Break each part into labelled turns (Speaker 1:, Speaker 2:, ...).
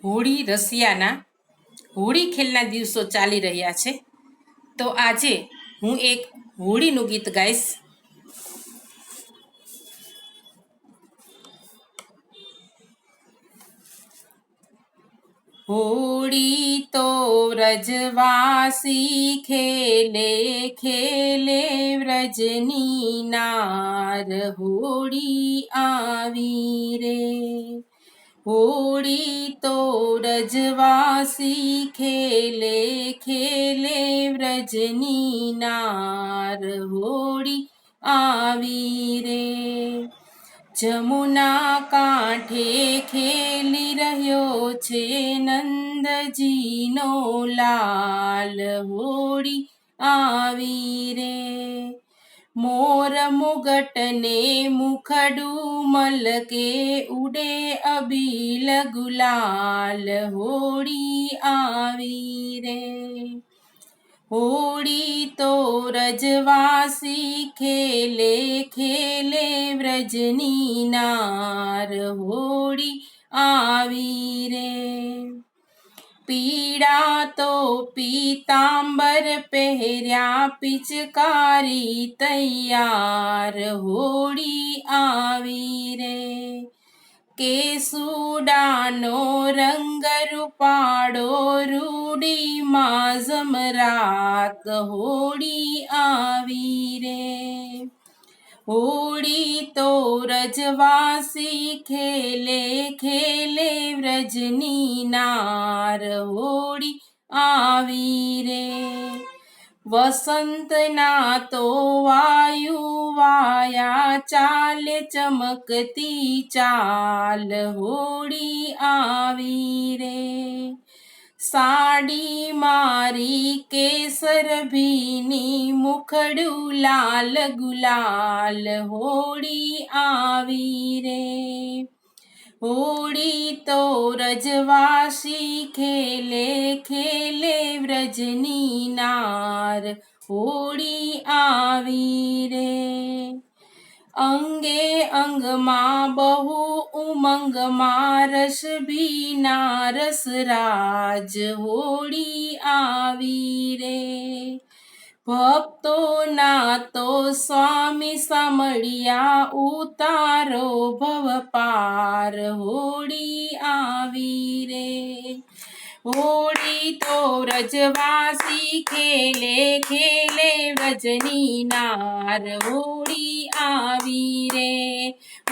Speaker 1: હોળી રશિયાના હોળી ખેલના દિવસો ચાલી રહ્યા છે, તો આજે હું એક હોળીનું ગીત ગાઈશ. હોળી તો વ્રજવાસી ખેલે ખેલે વ્રજની નાર, હોળી આવી રે. હોળી તો વ્રજવાસી ખેલે ખેલે વ્રજની નાર, હોળી આવી રે. જમુના કાંઠે ખેલી રહ્યો છે નંદજીનો લાલ, હોળી આવી રે. મોર મુગટને મુખડું મલકે ઉડે અબીલ ગુલાલ, હોળી આવી રે. હોળી તો વ્રજવાસી ખેલે ખેલે વ્રજની નાર, હોળી આવી રે. પીળા તો પીતાંબર પહેર્યા પિચકારી તૈયાર, હોળી આવી રે. કેસુડાનો રંગ રૂપાળો રૂડીમાં ઝમરાત, હોળી આવી રે. હોળી તો વ્રજવાસી ખેલે ખેલે વ્રજની નાર, હોળી આવી રે. વસંતના તો વાયુ વાયા ચાલે ચમકતી ચાલ, હોળી આવી રે. સાડી મારી કેસર ભીની મુખડું લાલ ગુલાલ, હોળી આવી રે. હોળી તો વ્રજવાસી ખેલે ખેલે વ્રજની નાર, હોળી આવી રે. અંગે અંગમાં બહુ ઉમંગમાં રસ ભીના રસરાજ, હોળી આવી રે. ભક્તોના તો સ્વામી સામળિયા ઉતારો ભવ પાર, હોળી આવી રે. હોળી તો વ્રજવાસી ખેલે ખેલે વ્રજની નાર, હોળી આવી રે.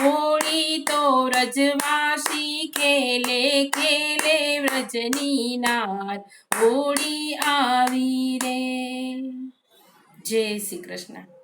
Speaker 1: હોળી તો વ્રજવાસી ખેલે ખેલે વ્રજની નાર, હોળી આવી રે. જય શ્રી કૃષ્ણ.